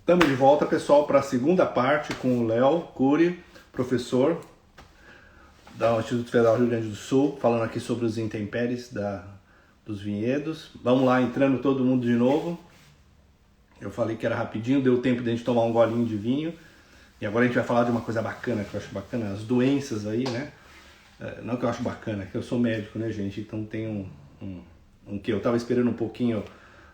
Estamos de volta, pessoal, para a segunda parte com o Léo Cury, professor do Instituto Federal do Rio Grande do Sul, falando aqui sobre os intempéries dos vinhedos. Vamos lá, entrando todo mundo de novo. Eu falei que era rapidinho, deu tempo de a gente tomar um golinho de vinho. E agora a gente vai falar de uma coisa bacana, que eu acho bacana, as doenças aí, né? Não que eu acho bacana, é que eu sou médico, né, gente? Então tem um que eu tava esperando um pouquinho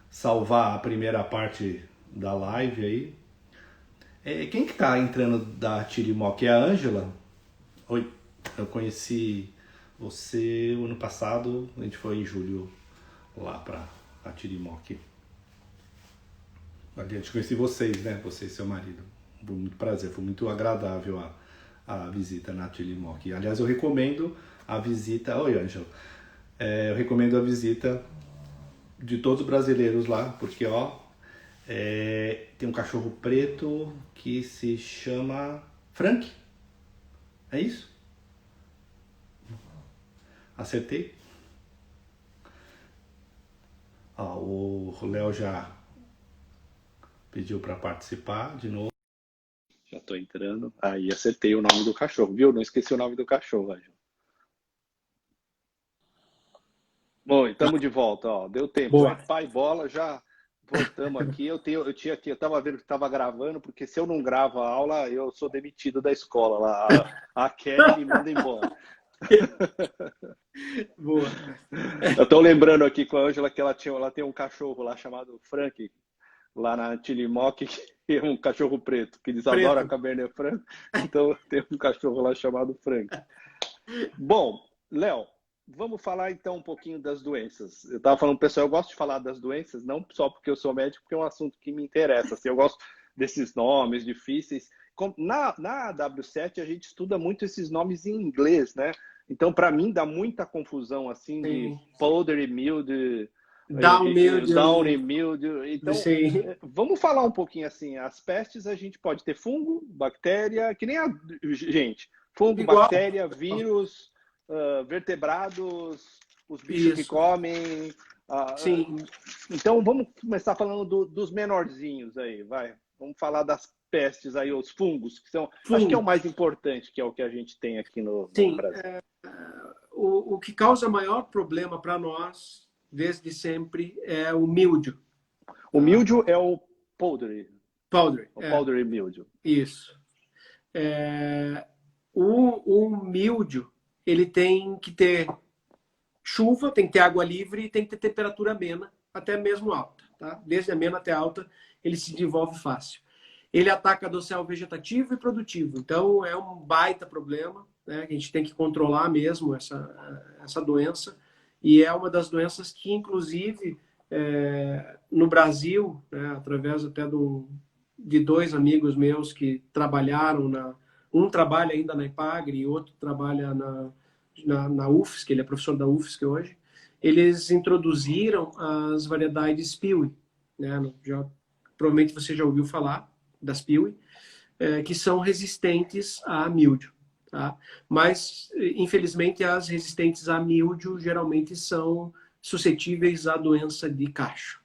salvar a primeira parte da live aí. Quem que tá entrando da Tirimoc? É a Ângela? Oi, eu conheci você o ano passado, a gente foi em julho lá pra a Tirimoc. A gente conheci vocês, né? Você e seu marido. Foi muito prazer, foi muito agradável a visita na Tirimoc. Aliás, eu recomendo a visita... Oi, Ângela. Eu recomendo a visita de todos os brasileiros lá, porque, tem um cachorro preto que se chama Frank. É isso? Acertei? O Léo já pediu para participar de novo. Já estou entrando. Aí acertei o nome do cachorro, viu? Não esqueci o nome do cachorro, Ângela. Bom, estamos de volta, deu tempo. Boa. Pai bola, já voltamos aqui. Eu estava vendo que estava gravando, porque se eu não gravo a aula, eu sou demitido da escola lá. A Kelly me manda embora. Boa. Eu estou lembrando aqui com a Ângela que ela tem um cachorro lá chamado Frank, lá na Tirimoc, que é um cachorro preto, que eles adoram a Cabernet Franc. Então tem um cachorro lá chamado Frank. Bom, Léo, vamos falar então um pouquinho das doenças. Eu estava falando, pessoal, eu gosto de falar das doenças, não só porque eu sou médico, porque é um assunto que me interessa. Assim, eu gosto desses nomes difíceis. Na W7 a gente estuda muito esses nomes em inglês, né? Então, para mim, dá muita confusão, assim, de powdery mildew, downy mildew. Então, vamos falar um pouquinho assim. As pestes a gente pode ter fungo, bactéria, que nem a gente. Fungo, bactéria, vírus, vertebrados, os bichos que comem. Então, vamos começar falando dos menorzinhos aí, vai. Vamos falar das pestes aí, os fungos, que são, acho que é o mais importante, que é o que a gente tem aqui no Brasil. O que causa maior problema para nós, desde sempre, é o míldio. O míldio é o powdery. O powdery mildew. Isso. O míldio, ele tem que ter chuva, tem que ter água livre e tem que ter temperatura amena, até mesmo alta. Tá? Desde amena até alta, ele se desenvolve fácil. Ele ataca dossel vegetativo e produtivo. Então, é um baita problema, né? A gente tem que controlar mesmo essa doença. E é uma das doenças que, inclusive, no Brasil, né, através até de dois amigos meus que trabalharam um trabalha ainda na Ipagre e outro trabalha na UFSC, ele é professor da UFSC hoje, eles introduziram as variedades Piwi, né? Provavelmente você já ouviu falar das Piwi, que são resistentes a míldio. Tá? Mas, infelizmente, as resistentes a míldio geralmente são suscetíveis à doença de cacho.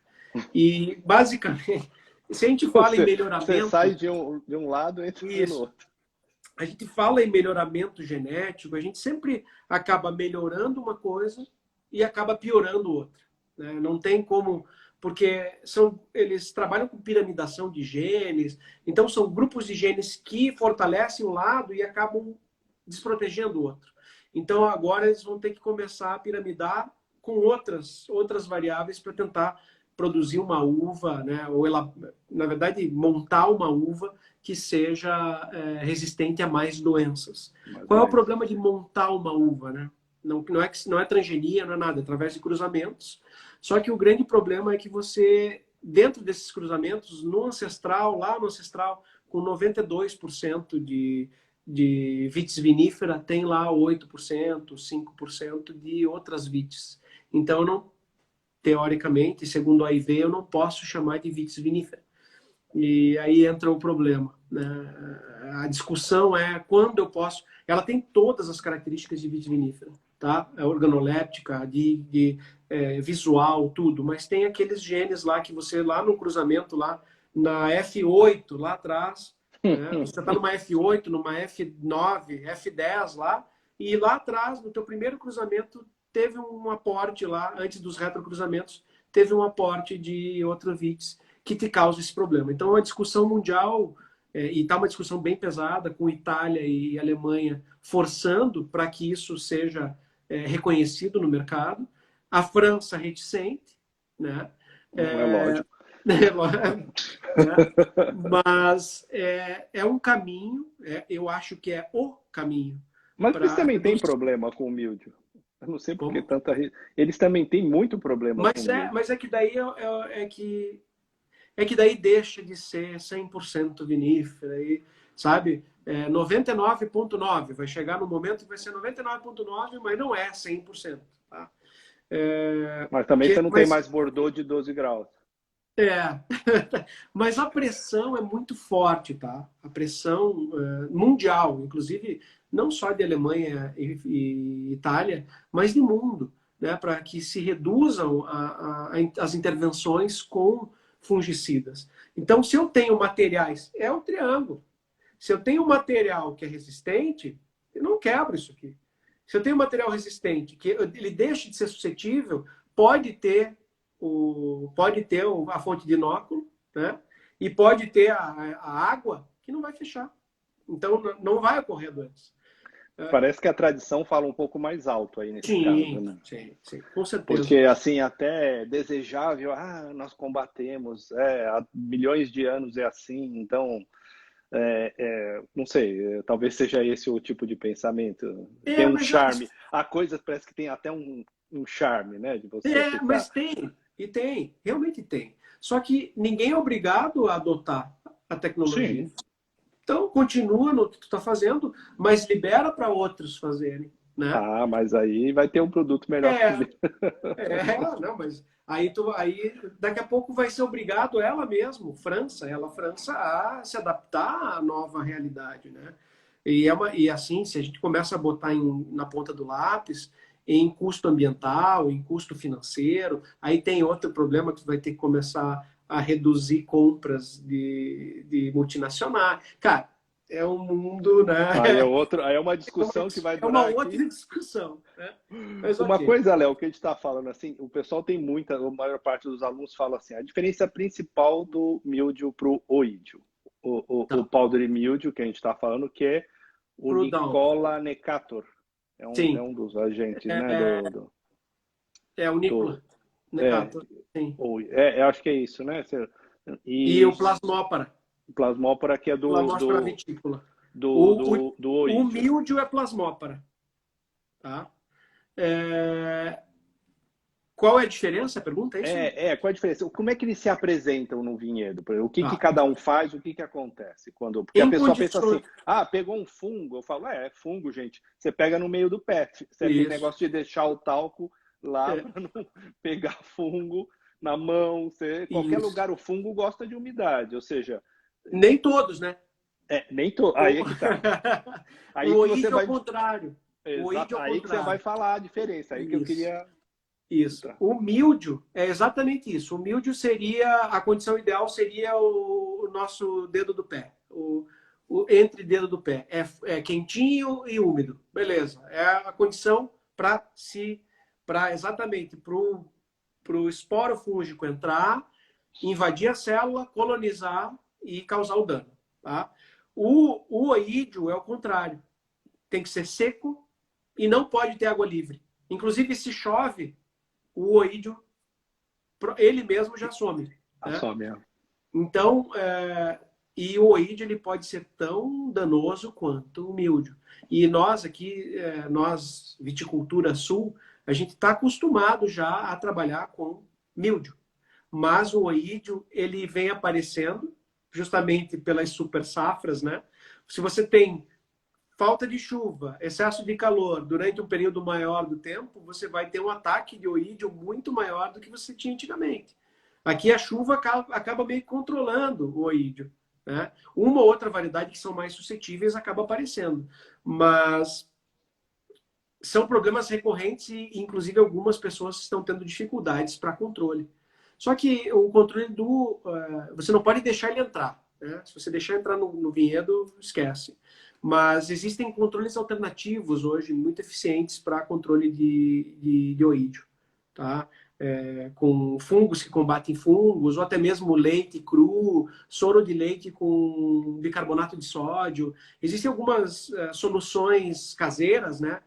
E, basicamente, se a gente fala em melhoramento... Você sai de um lado e entra no outro. A gente fala em melhoramento genético, a gente sempre acaba melhorando uma coisa e acaba piorando outra. Né? Não tem como... Porque eles trabalham com piramidação de genes, então são grupos de genes que fortalecem um lado e acabam desprotegendo o outro. Então agora eles vão ter que começar a piramidar com outras variáveis para tentar produzir uma uva, né? Ou na verdade, montar uma uva que seja resistente a mais doenças. Qual é o problema de montar uma uva, né? Não é transgenia, não é nada, é através de cruzamentos. Só que o grande problema é que você, dentro desses cruzamentos, lá no ancestral, com 92% de vitis vinífera, tem lá 8%, 5% de outras vites. Então, teoricamente, segundo a AIV, eu não posso chamar de vitis vinífera. E aí entra o problema. Né? A discussão é quando eu posso... Ela tem todas as características de vitis vinífera. Tá? É organoléptica, visual, tudo. Mas tem aqueles genes lá que você, lá no cruzamento, lá na F8 lá atrás, né? Você está numa F8, numa F9, F10 lá, e lá atrás, no teu primeiro cruzamento, teve um aporte lá, antes dos retrocruzamentos, teve um aporte de Otravix que te causa esse problema. Então, a discussão mundial, e está uma discussão bem pesada, com Itália e Alemanha forçando para que isso seja reconhecido no mercado. A França reticente, né? Não é lógico. Mas é um caminho, eu acho que é o caminho. Mas eles também têm problema com o míldio. Eu não sei porque Como? tanta. Eles também têm muito problema com o míldio. Mas é que daí daí deixa de ser 100% vinífera, e, sabe? 99,9. Vai chegar no momento que vai ser 99,9, mas não é 100%. Tá? Mas também você não tem mais Bordeaux de 12 graus. Mas a pressão é muito forte, tá? A pressão mundial, inclusive não só de Alemanha e Itália, mas de mundo, né? Para que se reduzam as intervenções com fungicidas. Então, se eu tenho materiais, é o triângulo. Se eu tenho um material que é resistente, eu não quebro isso aqui. Se eu tenho um material resistente, que ele deixe de ser suscetível, pode ter a fonte de inóculo, né? E pode ter a água que não vai fechar. Então, não vai ocorrer doença. Parece que a tradição fala um pouco mais alto aí nesse caso, né? Sim, com certeza. Porque, assim, até desejável, nós combatemos, há milhões de anos é assim, então, não sei, talvez seja esse o tipo de pensamento. Tem um charme. A coisa parece que tem até um charme, né? De você ficar... mas realmente tem. Só que ninguém é obrigado a adotar a tecnologia. Sim. Então, continua no que tu está fazendo, mas libera para outros fazerem. Né? Mas aí vai ter um produto melhor. Não, mas aí daqui a pouco vai ser obrigado ela mesmo, França, a se adaptar à nova realidade. Né? E assim, se a gente começa a botar na ponta do lápis, em custo ambiental, em custo financeiro, aí tem outro problema que vai ter que começar a reduzir compras de multinacionais. Cara, é um mundo, né? Aí é uma discussão que vai durar. É uma outra discussão. Né? Mas, uma coisa, Léo, que a gente está falando assim, o pessoal tem a maior parte dos alunos fala assim, a diferença principal do míldio para o oídio. O powdery mildew que a gente está falando, que é o Nicola necator. É um dos agentes, né? É o Nicola necator. Sim. Eu acho que é isso, né? E o plasmópara. O plasmópara que é do vitícola. Do oídio. O míldio é plasmópara. Tá? Qual é a diferença? A pergunta é isso? Qual a diferença? Como é que eles se apresentam no vinhedo? O que cada um faz, o que acontece? Porque a pessoa pensa assim, pegou um fungo. Eu falo, é fungo, gente. Você pega no meio do pé. Você tem negócio de deixar o talco lá para não pegar fungo na mão. Qualquer lugar, o fungo gosta de umidade. Ou seja... Nem todos, né? Nem todos. Aí é que tá. Aí o oídio é o contrário. Aí que você vai falar a diferença. Aí que eu queria... Isso. O míldio é exatamente isso. O míldio seria, a condição ideal seria o nosso dedo do pé. O entre dedo do pé. É quentinho e úmido. Beleza. É a condição exatamente para o esporo fúngico entrar, invadir a célula, colonizar e causar o dano. Tá? O oídio é o contrário. Tem que ser seco e não pode ter água livre. Inclusive, se chove, o oídio, ele mesmo já some. Some, Então, e o oídio ele pode ser tão danoso quanto o míldio. E nós aqui, nós, Viticultura Sul, a gente está acostumado já a trabalhar com míldio. Mas o oídio, ele vem aparecendo justamente pelas super safras, né? Se você tem falta de chuva, excesso de calor durante um período maior do tempo, você vai ter um ataque de oídio muito maior do que você tinha antigamente. Aqui a chuva acaba meio que controlando o oídio. Né? Uma ou outra variedade que são mais suscetíveis acaba aparecendo. Mas são problemas recorrentes e, inclusive, algumas pessoas estão tendo dificuldades para controle. Só que o controle você não pode deixar ele entrar, né? Se você deixar entrar no vinhedo, esquece. Mas existem controles alternativos hoje muito eficientes para controle de oídio, tá? Com fungos que combatem fungos, ou até mesmo leite cru, soro de leite com bicarbonato de sódio. Existem algumas soluções caseiras, né,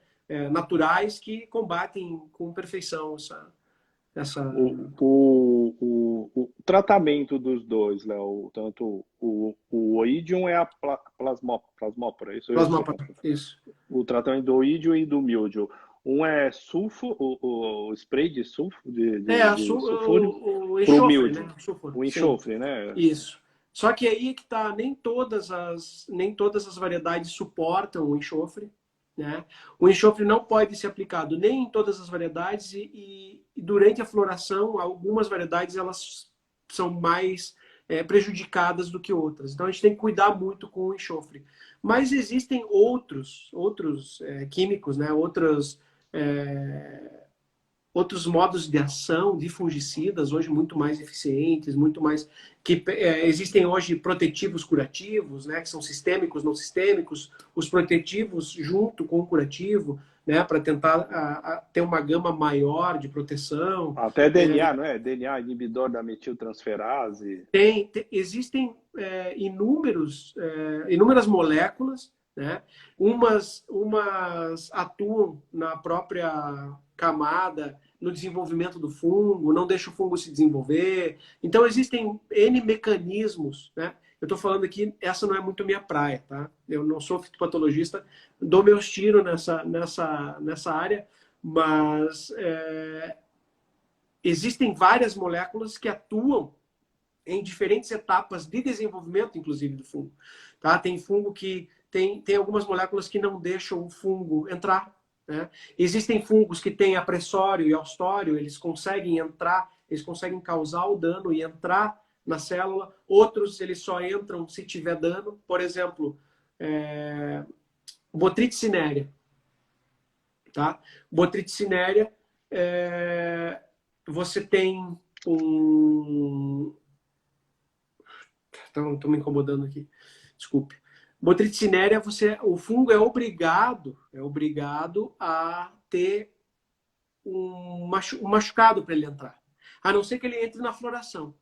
naturais, que combatem com perfeição essa... O tratamento dos dois, Léo, tanto o oídium é a plasmópora, isso eu sei. Plasmópata, isso. O tratamento do oídio e do míldio. Um é sulfo, o spray de sulfo, de sulfúrico, o para o enxofre, míldio. né? O Sim, enxofre, né? isso. Só que aí que tá, nem todas as variedades suportam o enxofre, né? O enxofre não pode ser aplicado nem em todas as variedades e durante a floração, algumas variedades elas são mais prejudicadas do que outras. Então a gente tem que cuidar muito com o enxofre. Mas existem outros químicos, né? Outros modos de ação de fungicidas hoje muito mais eficientes, muito mais que existem hoje protetivos curativos, né, que são sistêmicos, não sistêmicos, os protetivos junto com o curativo, né, para tentar ter uma gama maior de proteção. Até DNA, não é? DNA inibidor da metiltransferase. Existem inúmeras moléculas, né? Umas atuam na própria camada, no desenvolvimento do fungo, não deixa o fungo se desenvolver. Então, existem N mecanismos, né? Eu estou falando aqui, essa não é muito minha praia, tá? Eu não sou fitopatologista, dou meus tiros nessa área, mas existem várias moléculas que atuam em diferentes etapas de desenvolvimento, inclusive, do fungo. Tá? Tem fungo que tem algumas moléculas que não deixam o fungo entrar. Né? Existem fungos que têm apressório e austório, eles conseguem entrar, eles conseguem causar o dano e entrar na célula. Outros, eles só entram se tiver dano. Por exemplo, Botrytis cinerea. Tá? Botrytis cinerea, você tem um... Estou me incomodando aqui. Desculpe. Botrytis cinerea, o fungo é obrigado a ter um machucado para ele entrar. A não ser que ele entre na floração.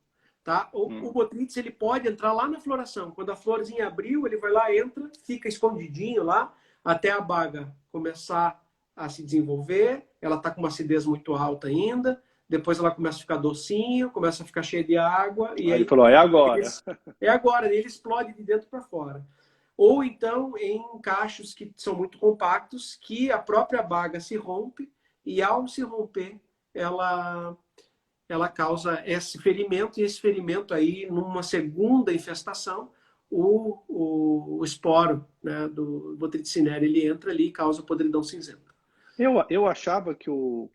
Tá? O Botrytis, ele pode entrar lá na floração. Quando a florzinha abriu, ele vai lá, entra, fica escondidinho lá, até a baga começar a se desenvolver. Ela está com uma acidez muito alta ainda. Depois ela começa a ficar docinho, começa a ficar cheia de água. E aí ele falou, é agora. É agora, ele explode de dentro para fora. Ou então em cachos que são muito compactos, que a própria baga se rompe, e ao se romper, ela causa esse ferimento, e esse ferimento aí, numa segunda infestação, o esporo, né, do Botrytis cinerea, ele entra ali e causa podridão cinzenta. Eu achava que o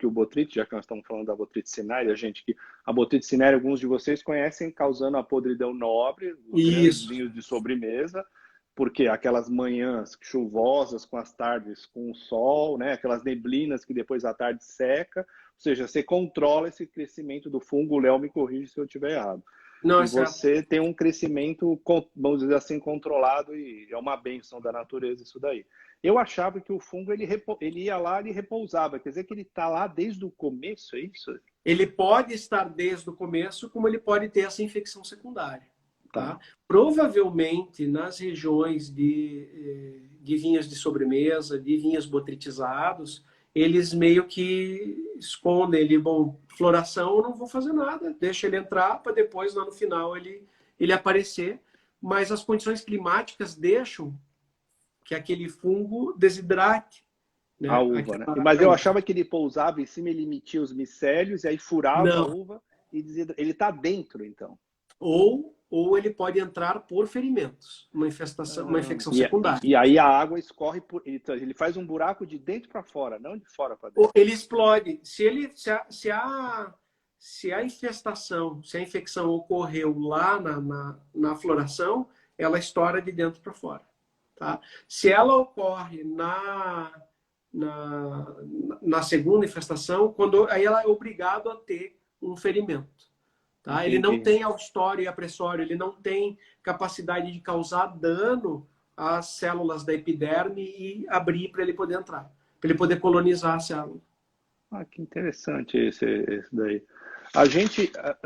Botrytis, já que nós estamos falando da Botrytis cinerea, gente, que a Botrytis cinerea, alguns de vocês conhecem, causando a podridão nobre, os grandes vinhos de sobremesa, porque aquelas manhãs chuvosas com as tardes com o sol, né, aquelas neblinas que depois à tarde seca, ou seja, você controla esse crescimento do fungo. O Léo me corrige se eu estiver errado. Não, e você tem um crescimento, vamos dizer assim, controlado, e é uma bênção da natureza isso daí. Eu achava que o fungo ele ia lá e repousava, quer dizer que ele está lá desde o começo, é isso? Ele pode estar desde o começo, como ele pode ter essa infecção secundária. Tá? Provavelmente nas regiões de vinhas de sobremesa, de vinhos botritizados, eles meio que escondem ele. Bom, floração eu não vou fazer nada, deixa ele entrar para depois lá no final ele aparecer. Mas as condições climáticas deixam que aquele fungo desidrate, né, a uva, né? Mas eu achava que ele pousava em cima, ele emitia os micélios e aí furava a uva e ele está dentro, então. Ou ele pode entrar por ferimentos, uma infecção secundária. E aí a água escorre ele faz um buraco de dentro para fora, não de fora para dentro. Ele explode. Se a infecção ocorreu lá na floração, ela estoura de dentro para fora. Tá? Se ela ocorre na segunda infestação, aí ela é obrigada a ter um ferimento. Tá? Entendi. Ele não tem austório e apressório, ele não tem capacidade de causar dano às células da epiderme e abrir para ele poder entrar, para ele poder colonizar a célula. Ah, que interessante esse daí.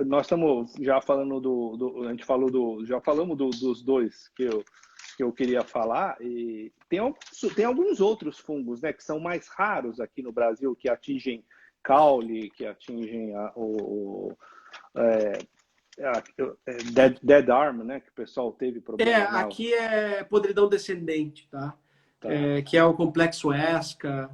Nós estamos já falando a gente falou já falamos dos dois que eu queria falar, e tem alguns outros fungos, né, que são mais raros aqui no Brasil, que atingem caule, que atingem dead arm, né, que o pessoal teve problema. Aqui é podridão descendente, tá? Tá. Que é o complexo ESCA.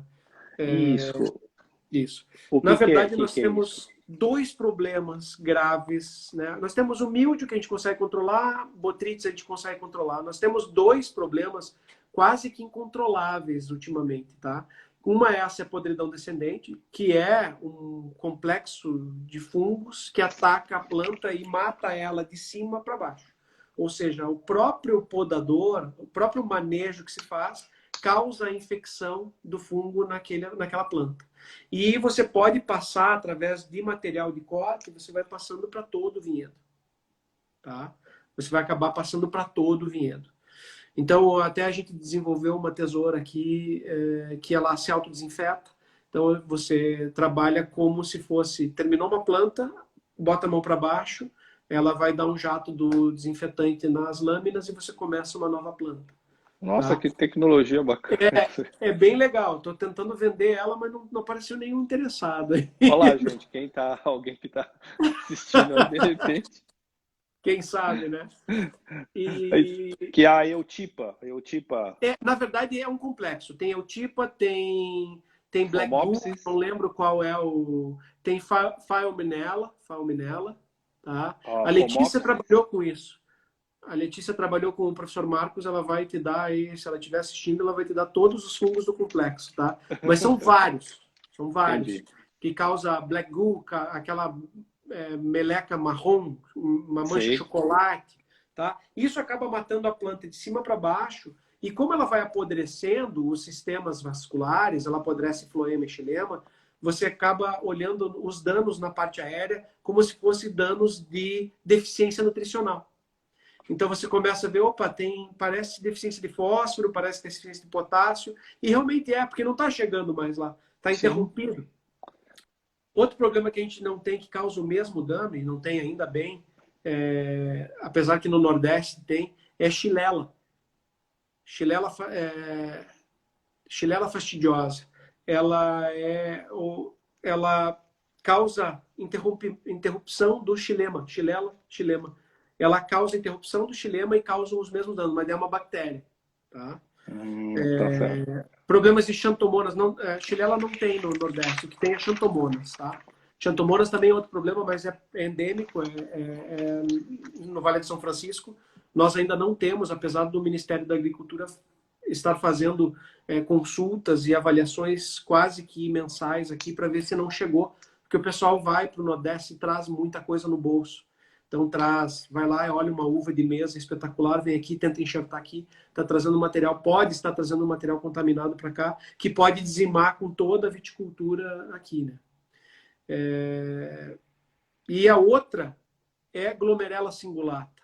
Isso. Na verdade, nós temos dois problemas graves, né? Nós temos o míldio, que a gente consegue controlar, botrites a gente consegue controlar. Nós temos dois problemas quase que incontroláveis ultimamente, tá? Uma é a podridão descendente, que é um complexo de fungos que ataca a planta e mata ela de cima para baixo. Ou seja, o próprio podador, o próprio manejo que se faz, causa a infecção do fungo naquela planta. E você pode passar através de material de corte, você vai passando para todo o vinhedo. Tá? Você vai acabar passando para todo o vinhedo. Então, até a gente desenvolveu uma tesoura aqui que ela se autodesinfeta. Então, você trabalha como se fosse... Terminou uma planta, bota a mão para baixo, ela vai dar um jato do desinfetante nas lâminas e você começa uma nova planta. Nossa, tá? Que tecnologia bacana. É bem legal. Estou tentando vender ela, mas não apareceu nenhum interessado. Olha lá, gente, alguém que está assistindo aí, de repente. Quem sabe, né? Que é a Eutipa. Na verdade, é um complexo. Tem Eutipa, tem Black Goo, não lembro qual é o... Tem Phyllominella, tá? A Letícia trabalhou com isso. A Letícia trabalhou com o professor Marcos, ela vai te dar aí, se ela estiver assistindo, ela vai te dar todos os fungos do complexo, tá? Mas são vários, Entendi. que causa Black Goo, aquela meleca marrom, uma mancha de chocolate, tá? Isso acaba matando a planta de cima para baixo, e como ela vai apodrecendo os sistemas vasculares, ela apodrece floema e xilema, você acaba olhando os danos na parte aérea como se fossem danos de deficiência nutricional. Então você começa a ver, parece deficiência de fósforo, parece deficiência de potássio, e realmente porque não está chegando mais lá, está interrompido. Outro problema que a gente não tem, que causa o mesmo dano, e não tem ainda bem, apesar que no Nordeste tem, é Xylella. Xylella fastidiosa. Ela causa interrupção do xilema. Xilema. Ela causa interrupção do xilema e causa os mesmos danos, mas é uma bactéria. Tá? Problemas de xantomonas. Xylella não tem no Nordeste, o que tem é xantomonas. Tá? Xantomonas também é outro problema, mas é endêmico, no Vale de São Francisco. Nós ainda não temos, apesar do Ministério da Agricultura estar fazendo consultas e avaliações quase que mensais aqui para ver se não chegou, porque o pessoal vai para o Nordeste e traz muita coisa no bolso. Então vai lá, olha uma uva de mesa espetacular, vem aqui, tenta enxertar aqui, está trazendo material, pode estar trazendo material contaminado para cá, que pode dizimar com toda a viticultura aqui, né? E a outra é Glomerella cingulata.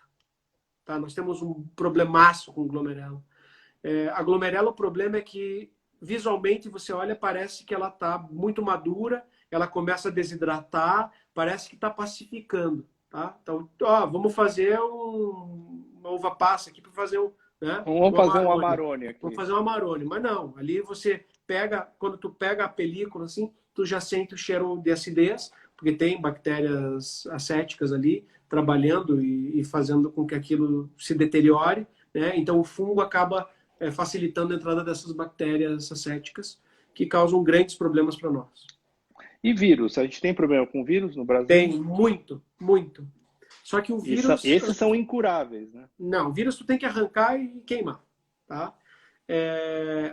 Tá? Nós temos um problemaço com Glomerella. A Glomerella, o problema é que visualmente você olha, parece que ela está muito madura, ela começa a desidratar, parece que está pacificando. Tá? Então, vamos fazer uma uva passa aqui para fazer vamos fazer um Amarone aqui. Vamos fazer um Amarone, mas não. Ali você quando tu pega a película, assim, tu já sente o cheiro de acidez, porque tem bactérias acéticas ali trabalhando e fazendo com que aquilo se deteriore, né? Então o fungo acaba facilitando a entrada dessas bactérias acéticas que causam grandes problemas para nós. E vírus? A gente tem problema com vírus no Brasil? Tem, muito, muito. Só que o vírus... Esses são incuráveis, né? Não, o vírus tu tem que arrancar e queimar, tá?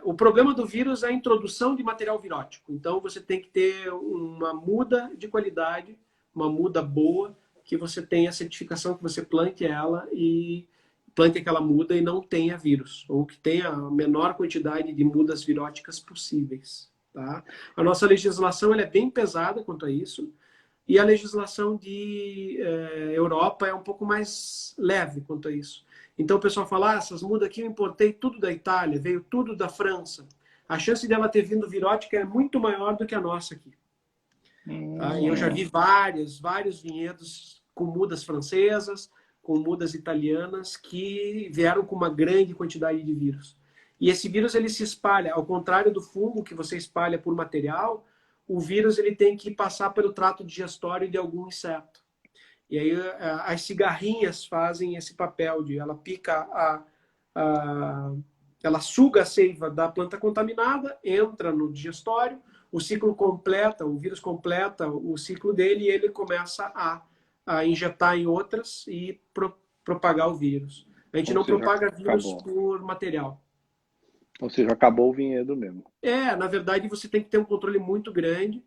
O problema do vírus é a introdução de material virótico. Então você tem que ter uma muda de qualidade, uma muda boa, que você tenha a certificação que você plante ela e plante aquela muda e não tenha vírus, ou que tenha a menor quantidade de mudas viróticas possíveis. Tá? A nossa legislação ela é bem pesada quanto a isso. E a legislação de Europa é um pouco mais leve quanto a isso. Então o pessoal fala, ah, essas mudas aqui eu importei tudo da Itália, veio tudo da França. A chance dela ter vindo virótica é muito maior do que a nossa aqui. Tá? E eu já vi vários vinhedos com mudas francesas, com mudas italianas, que vieram com uma grande quantidade de vírus. E esse vírus ele se espalha, ao contrário do fungo que você espalha por material, o vírus ele tem que passar pelo trato digestório de algum inseto. E aí as cigarrinhas fazem esse papel de ela pica ela suga a seiva da planta contaminada, entra no digestório, o ciclo completa, o vírus completa o ciclo dele e ele começa a injetar em outras e propagar o vírus. A gente não propaga vírus por material. Ou seja, acabou o vinhedo mesmo. Na verdade, você tem que ter um controle muito grande.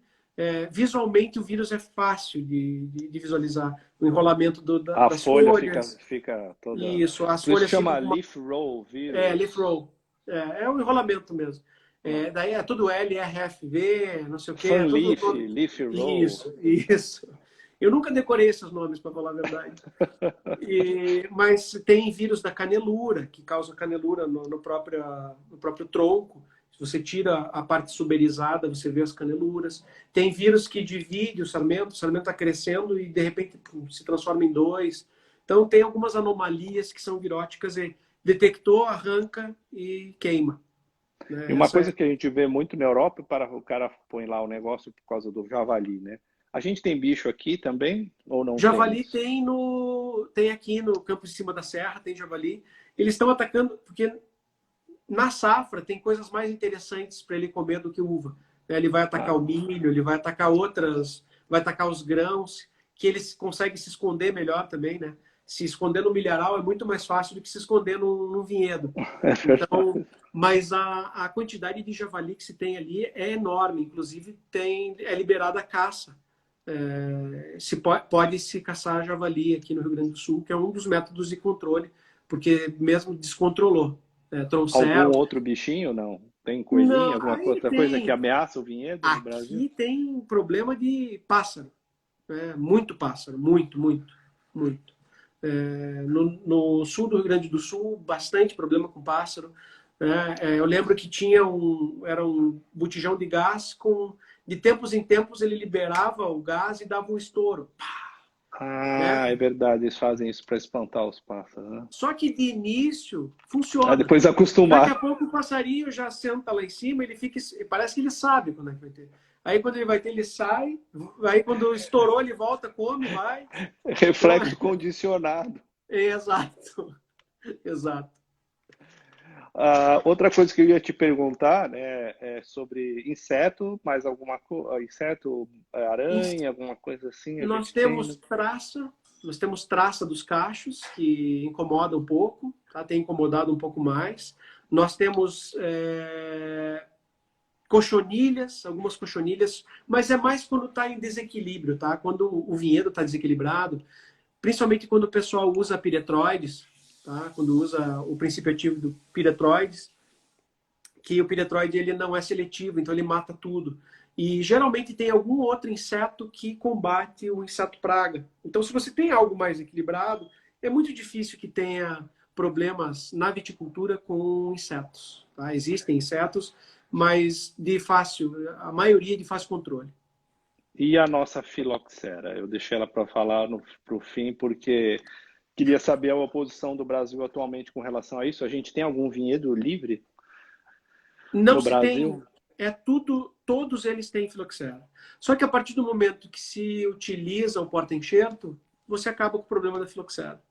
Visualmente, o vírus é fácil de visualizar. O enrolamento das folhas. Fica toda... Isso, as Por folhas isso chama leaf roll, vírus. Leaf roll. É o enrolamento mesmo. Daí é tudo LRFV, não sei o quê. Leaf roll. Isso. Eu nunca decorei esses nomes, para falar a verdade. Mas tem vírus da canelura, que causa canelura no próprio tronco. Se você tira a parte suberizada, você vê as caneluras. Tem vírus que divide o sarmento está crescendo e, de repente, se transforma em 2. Então, tem algumas anomalias que são viróticas. E detectou, arranca e queima. E uma coisa que a gente vê muito na Europa, o cara põe lá o negócio por causa do javali, né? A gente tem bicho aqui também ou não? Javali tem aqui no campo de cima da serra, tem javali. Eles estão atacando, porque na safra tem coisas mais interessantes para ele comer do que uva. Ele vai atacar o milho, ele vai atacar vai atacar os grãos, que eles conseguem se esconder melhor também, né? Se esconder no milharal é muito mais fácil do que se esconder num vinhedo. Então, mas a quantidade de javali que se tem ali é enorme. Inclusive, é liberada a caça. Pode se caçar javali aqui no Rio Grande do Sul, que é um dos métodos de controle, porque mesmo descontrolou. Algum outro bichinho, não? Tem coelhinho, alguma outra coisa que ameaça o vinhedo no Brasil? Aqui tem problema de pássaro. Muito pássaro, muito. No sul do Rio Grande do Sul, bastante problema com pássaro. Eu lembro que era um botijão de gás de tempos em tempos ele liberava o gás e dava um estouro. É verdade, eles fazem isso para espantar os pássaros, né? Só que de início funciona. Depois acostumar. Daqui a pouco o passarinho já senta lá em cima, parece que ele sabe quando é que vai ter. Aí quando ele vai ter, ele sai. Aí quando estourou, ele volta, come, vai. Reflexo condicionado. Exato. Outra coisa que eu ia te perguntar, né, é sobre inseto, mais alguma coisa, inseto, aranha, alguma coisa assim? Nós temos traça dos cachos, que incomoda um pouco, tá? Tem incomodado um pouco mais. Nós temos cochonilhas, algumas cochonilhas, mas é mais quando está em desequilíbrio, tá? Quando o vinhedo está desequilibrado, principalmente quando o pessoal usa piretroides, tá? Quando usa o princípio ativo do piretroides, que o piretroide ele não é seletivo, então ele mata tudo. E geralmente tem algum outro inseto que combate o inseto praga. Então, se você tem algo mais equilibrado, é muito difícil que tenha problemas na viticultura com insetos. Tá? Existem insetos, mas a maioria de fácil controle. E a nossa filoxera? Eu deixei ela para falar para o fim, porque queria saber a posição do Brasil atualmente com relação a isso. A gente tem algum vinhedo livre no Brasil? Todos eles têm filoxera. Só que a partir do momento que se utiliza o porta-enxerto, você acaba com o problema da filoxera.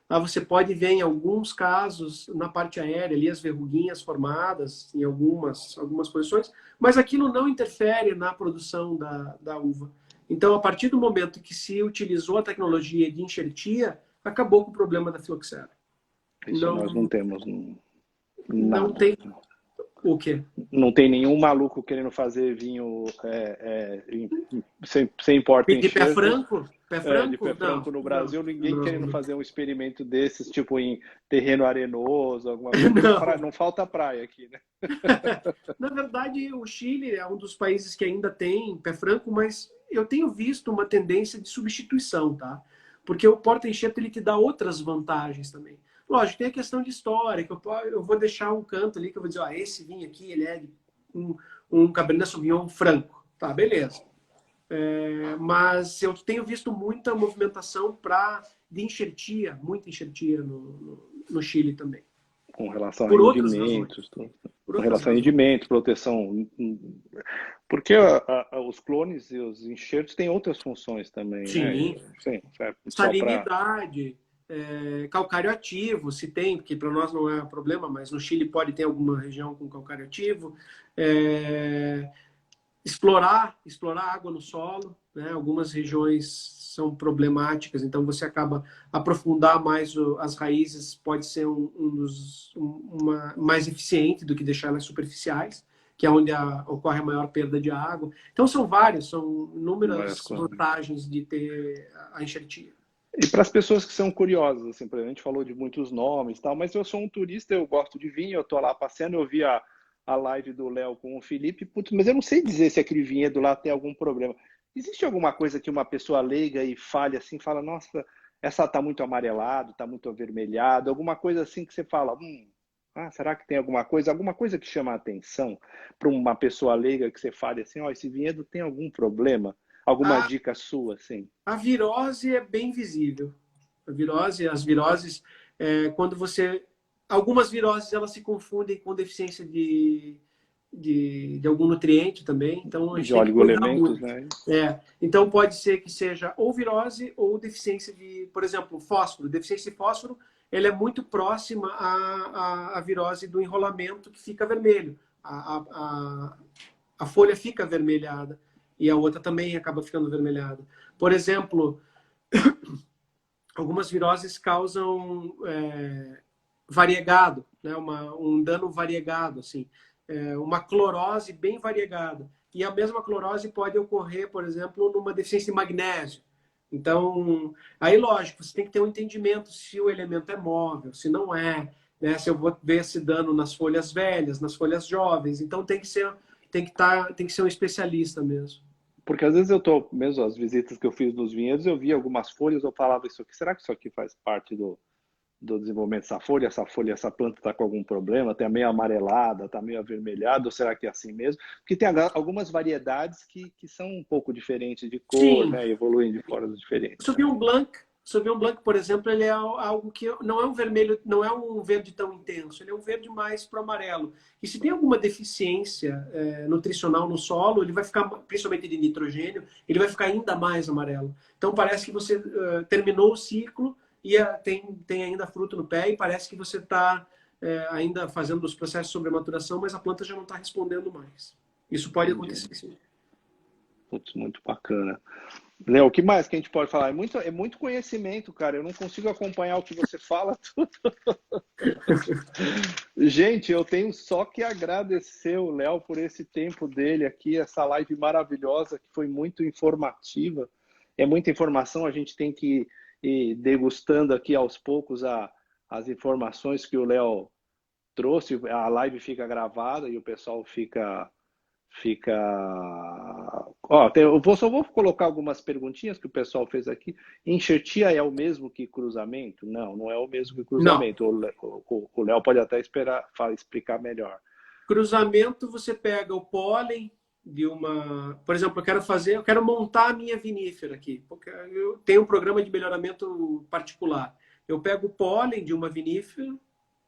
Você pode ver em alguns casos, na parte aérea, ali as verruguinhas formadas em algumas posições, mas aquilo não interfere na produção da uva. Então, a partir do momento que se utilizou a tecnologia de enxertia, acabou com o problema da filoxera. Isso nós não temos. Não tem. O quê? Não tem nenhum maluco querendo fazer vinho sem porta-enxerto. De pé franco? De pé franco no Brasil, ninguém querendo fazer um experimento desses, tipo em terreno arenoso, alguma coisa. Não falta praia aqui, né? Na verdade, o Chile é um dos países que ainda tem pé franco, mas eu tenho visto uma tendência de substituição, tá? Porque o porta-enxerto ele te dá outras vantagens também. Lógico, tem a questão de história, que eu vou deixar um canto ali que eu vou dizer, ó, esse vinho aqui, ele é um Cabernet Sauvignon franco. Tá, beleza. Mas eu tenho visto muita movimentação de enxertia, muita enxertia no Chile também. Com relação a Por outras rendimentos, razões. com relação a rendimentos, proteção. Porque os clones e os enxertos têm outras funções também, Sim. né? Sim, Salinidade, calcário ativo, se tem, porque para nós não é problema, mas no Chile pode ter alguma região com calcário ativo. Explorar água no solo, né? Algumas regiões são problemáticas, então você acaba aprofundar mais as raízes, pode ser mais eficiente do que deixar elas superficiais, que é onde ocorre a maior perda de água. Então são inúmeras vantagens de ter a enxertia. E para as pessoas que são curiosas, assim, por exemplo, a gente falou de muitos nomes e tal, mas eu sou um turista, eu gosto de vinho, eu estou lá passeando, eu vi a live do Léo com o Felipe, putz, mas eu não sei dizer se aquele vinhedo lá tem algum problema. Existe alguma coisa que uma pessoa leiga e fale assim, fala, nossa, essa tá muito amarelado, tá muito avermelhado, alguma coisa assim que você fala, será que tem alguma coisa que chama a atenção para uma pessoa leiga que você fale assim, ó, esse vinhedo tem algum problema? Alguma dica sua, assim? A virose é bem visível. As viroses, quando você... Algumas viroses elas se confundem com deficiência de algum nutriente também, então a gente De tem que cuidar oligoelementos, muito. né? Então pode ser que seja ou virose ou deficiência de, por exemplo, fósforo. Deficiência de fósforo, ela é muito próxima à virose do enrolamento que fica vermelho. A folha fica avermelhada e a outra também acaba ficando avermelhada. Por exemplo, algumas viroses causam variegado, né? Um dano variegado, assim. Uma clorose bem variegada. E a mesma clorose pode ocorrer, por exemplo, numa deficiência de magnésio. Então, aí lógico, você tem que ter um entendimento se o elemento é móvel, se não é, né? Se eu vou ver esse dano nas folhas velhas, nas folhas jovens. Então tem que ser um especialista mesmo. Porque às vezes mesmo as visitas que eu fiz nos vinhedos, eu via algumas folhas, eu falava isso aqui, será que isso aqui faz parte do desenvolvimento dessa folha, essa planta está com algum problema, está meio amarelada, está meio avermelhada, ou será que é assim mesmo? Porque tem algumas variedades que são um pouco diferentes de cor, Sim. né? Evoluem de formas diferentes. Sauvignon Blanc, por exemplo, ele é algo que não é um vermelho, não é um verde tão intenso, ele é um verde mais para o amarelo. E se tem alguma deficiência nutricional no solo, ele vai ficar, principalmente de nitrogênio, ele vai ficar ainda mais amarelo. Então parece que você terminou o ciclo e tem ainda fruto no pé e parece que você está ainda fazendo os processos sobre a maturação, mas a planta já não está respondendo mais. Isso pode acontecer, sim. Putz, muito bacana. Léo, o que mais que a gente pode falar? É muito conhecimento, cara. Eu não consigo acompanhar o que você fala tudo. Gente, eu tenho só que agradecer o Léo por esse tempo dele aqui, essa live maravilhosa, que foi muito informativa. É muita informação, a gente tem que ir degustando aqui aos poucos as informações que o Léo trouxe. A live fica gravada e o pessoal fica... eu só vou colocar algumas perguntinhas que o pessoal fez aqui. Enxertia é o mesmo que cruzamento? Não, não é o mesmo que cruzamento. O Léo pode até explicar melhor. Cruzamento, você pega o pólen de uma... Por exemplo, eu quero montar a minha vinífera aqui, porque eu tenho um programa de melhoramento particular. Eu pego o pólen de uma vinífera,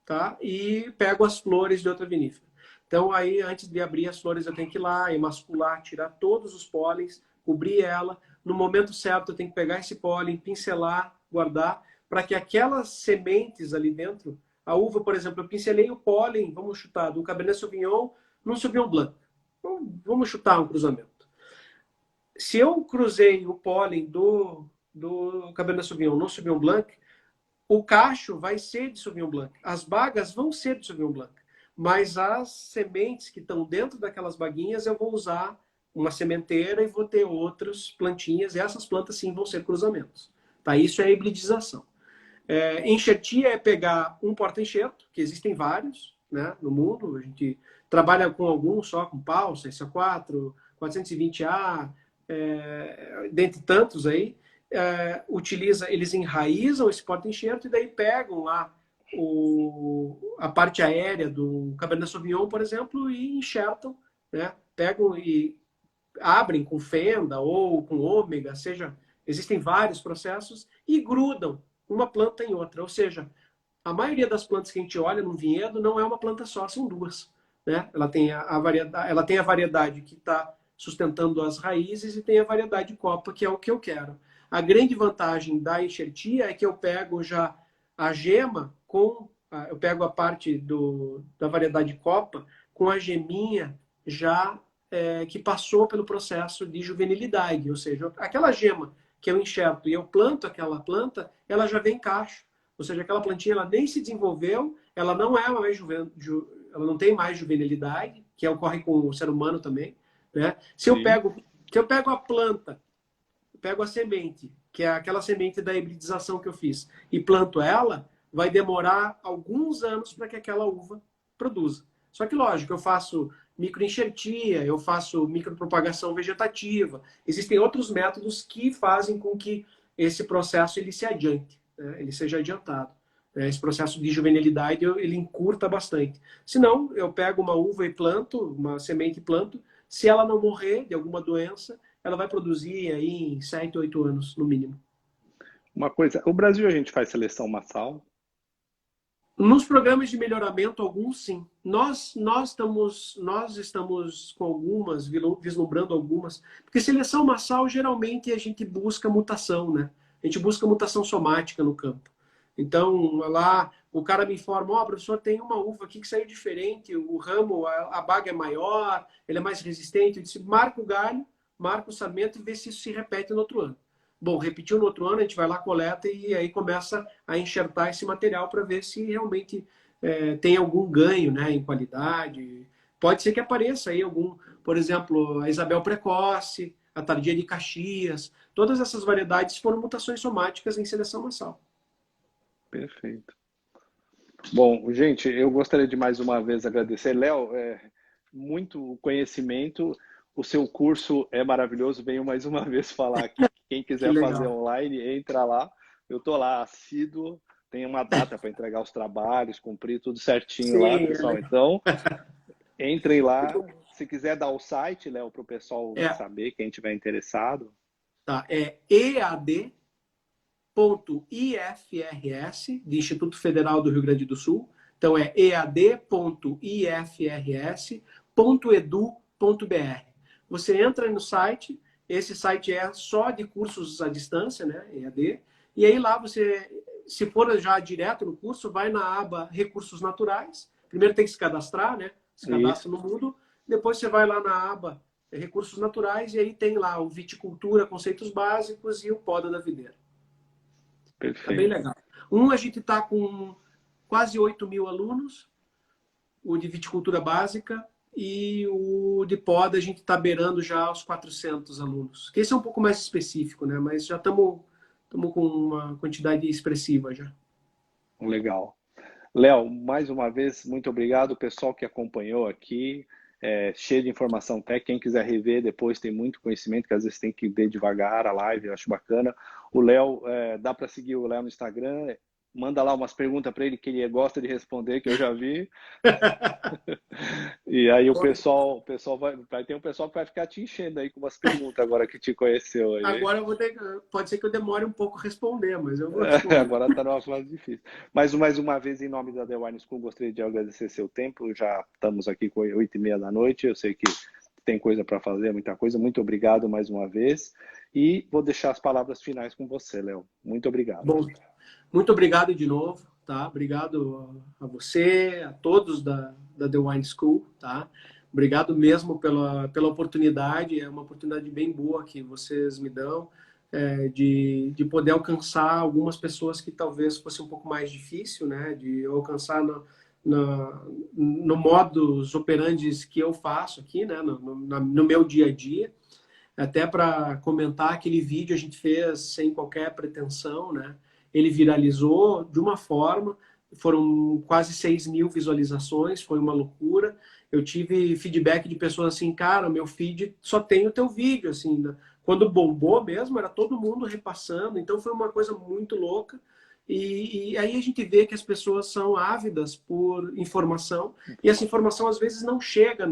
tá? E pego as flores de outra vinífera. Então, aí, antes de abrir as flores, eu tenho que ir lá, emascular, tirar todos os pólens, cobrir ela. No momento certo, eu tenho que pegar esse pólen, pincelar, guardar, para que aquelas sementes ali dentro, a uva, por exemplo, eu pincelei o pólen, vamos chutar, do Cabernet Sauvignon num Sauvignon Blanc. Vamos chutar um cruzamento. Se eu cruzei o pólen do Cabernet Sauvignon no Sauvignon Blanc, o cacho vai ser de Sauvignon Blanc. As bagas vão ser de Sauvignon Blanc. Mas as sementes que estão dentro daquelas baguinhas, eu vou usar uma sementeira e vou ter outras plantinhas. E essas plantas, sim, vão ser cruzamentos. Tá? Isso é hibridização. Enxertia é pegar um porta-enxerto, que existem vários, né, no mundo. A gente trabalha com alguns só, com Palsa, SA4, 420A, dentre tantos aí, eles enraizam esse porta-enxerto e daí pegam lá a parte aérea do Cabernet Sauvignon, por exemplo, e enxertam, né? Pegam e abrem com fenda ou com ômega, seja, existem vários processos, e grudam uma planta em outra. Ou seja, a maioria das plantas que a gente olha num vinhedo não é uma planta só, são duas. Né? Ela tem a variedade que está sustentando as raízes e tem a variedade de copa, que é o que eu quero. A grande vantagem da enxertia é que eu pego já a gema eu pego a parte da variedade de copa com a geminha já que passou pelo processo de juvenilidade, ou seja, aquela gema que eu enxerto e eu planto aquela planta, ela já vem em cacho. Ou seja, aquela plantinha ela nem se desenvolveu, ela não é mais ela não tem mais juvenilidade, que ocorre com o ser humano também. Né? Se eu pego a planta, pego a semente, que é aquela semente da hibridização que eu fiz, e planto ela, vai demorar alguns anos para que aquela uva produza. Só que, lógico, eu faço microenxertia, eu faço micropropagação vegetativa. Existem outros métodos que fazem com que esse processo ele se adiante, né? Ele seja adiantado. Esse processo de juvenilidade ele encurta bastante. Se não, eu pego uma uva e planto, uma semente e planto. Se ela não morrer de alguma doença, ela vai produzir aí em 7, 8 anos, no mínimo. Uma coisa, o Brasil a gente faz seleção massal? Nos programas de melhoramento, alguns sim. Nós estamos com algumas, vislumbrando algumas, porque seleção massal, geralmente, a gente busca mutação, né? A gente busca mutação somática no campo. Então, lá, o cara me informa, ó, professor, tem uma uva aqui que saiu diferente, o ramo, a baga é maior, ele é mais resistente. Eu disse, marca o galho, marca o sarmento e vê se isso se repete no outro ano. Bom, repetiu no outro ano, a gente vai lá, coleta e aí começa a enxertar esse material para ver se realmente tem algum ganho, né, em qualidade. Pode ser que apareça aí algum, por exemplo, a Isabel Precoce, a Tardia de Caxias. Todas essas variedades foram mutações somáticas em seleção massal. Perfeito. Bom, gente, eu gostaria de mais uma vez agradecer. Léo, muito conhecimento. O seu curso é maravilhoso. Venho mais uma vez falar aqui. Quem quiser fazer online, entra lá. Eu estou lá, assíduo. Tem uma data para entregar os trabalhos, cumprir tudo certinho. Sim, lá, pessoal. Então, entrem lá. Se quiser dar o site, Léo, para o pessoal saber, quem tiver interessado. Tá, é ead.ifrs, de Instituto Federal do Rio Grande do Sul. Então, é ead.ifrs.edu.br. Você entra no site, esse site é só de cursos à distância, né, EAD, e aí lá você, se for já direto no curso, vai na aba Recursos Naturais, primeiro tem que se cadastrar, né, se cadastra no Moodle, depois você vai lá na aba Recursos Naturais e aí tem lá o Viticultura, Conceitos Básicos e o Poda da Videira. Perfeito. Tá bem legal. A gente está com quase 8.000 alunos, o de Viticultura Básica, e o de poda a gente está beirando já os 400 alunos. Que esse é um pouco mais específico, né? Mas já estamos com uma quantidade expressiva já. Legal. Léo, mais uma vez, muito obrigado. O pessoal que acompanhou aqui, cheio de informação técnica. Quem quiser rever depois, tem muito conhecimento, que às vezes tem que ver devagar a live, eu acho bacana. O Léo, dá para seguir o Léo no Instagram. Manda lá umas perguntas para ele que ele gosta de responder, que eu já vi. E aí o pessoal vai ter um pessoal que vai ficar te enchendo aí com umas perguntas agora que te conheceu aí. Agora eu vou pode ser que eu demore um pouco a responder, mas eu vou responder. Agora está numa fase difícil. Mas mais uma vez, em nome da The Wine School, gostaria de agradecer seu tempo. Já estamos aqui com 8h30 da noite. Eu sei que tem coisa para fazer, muita coisa. Muito obrigado mais uma vez. E vou deixar as palavras finais com você, Léo. Muito obrigado. Bom, muito obrigado de novo, tá? Obrigado a você, a todos da The Wine School, tá? Obrigado mesmo pela oportunidade, é uma oportunidade bem boa que vocês me dão de poder alcançar algumas pessoas que talvez fosse um pouco mais difícil, né? De alcançar no modus operandi que eu faço aqui, né? No meu dia a dia. Até para comentar, aquele vídeo a gente fez sem qualquer pretensão, né? Ele viralizou de uma forma, foram quase 6.000 visualizações, foi uma loucura. Eu tive feedback de pessoas assim, cara, meu feed só tem o teu vídeo, assim, Quando bombou mesmo, era todo mundo repassando, então foi uma coisa muito louca. E aí a gente vê que as pessoas são ávidas por informação, e essa informação às vezes não chega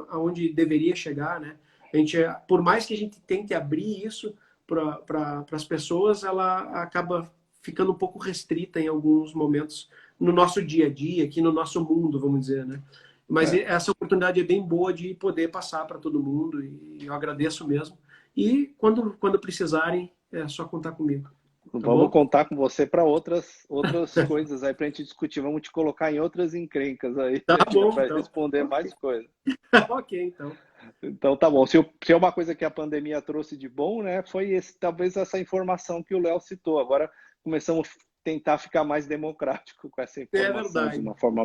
aonde deveria chegar, né? A gente, por mais que a gente tente abrir isso para as pessoas, ela acaba ficando um pouco restrita em alguns momentos no nosso dia a dia, aqui no nosso mundo, vamos dizer, né? Mas essa oportunidade é bem boa de poder passar para todo mundo, e eu agradeço mesmo. E quando precisarem, é só contar comigo. Tá Vamos bom? contar com você para outras coisas aí para a gente discutir. Vamos te colocar em outras encrencas aí Tá bom, para então. responder mais coisas. Ok, então. Então tá bom. Se é uma coisa que a pandemia trouxe de bom, né, foi talvez essa informação que o Léo citou. Agora começamos a tentar ficar mais democrático com essa É informação de verdade. uma forma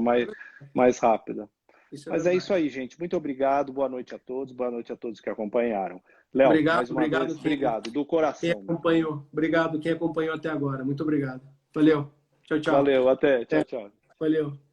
mais rápida. Isso é Mas é verdade. isso aí, gente. Muito obrigado. Boa noite a todos. Boa noite a todos que acompanharam. Léo, mais uma vez, Obrigado obrigado. Do quem coração. acompanhou. Obrigado quem acompanhou até agora. Muito obrigado. Valeu. Tchau, tchau. Valeu. Até. Tchau, tchau. Valeu.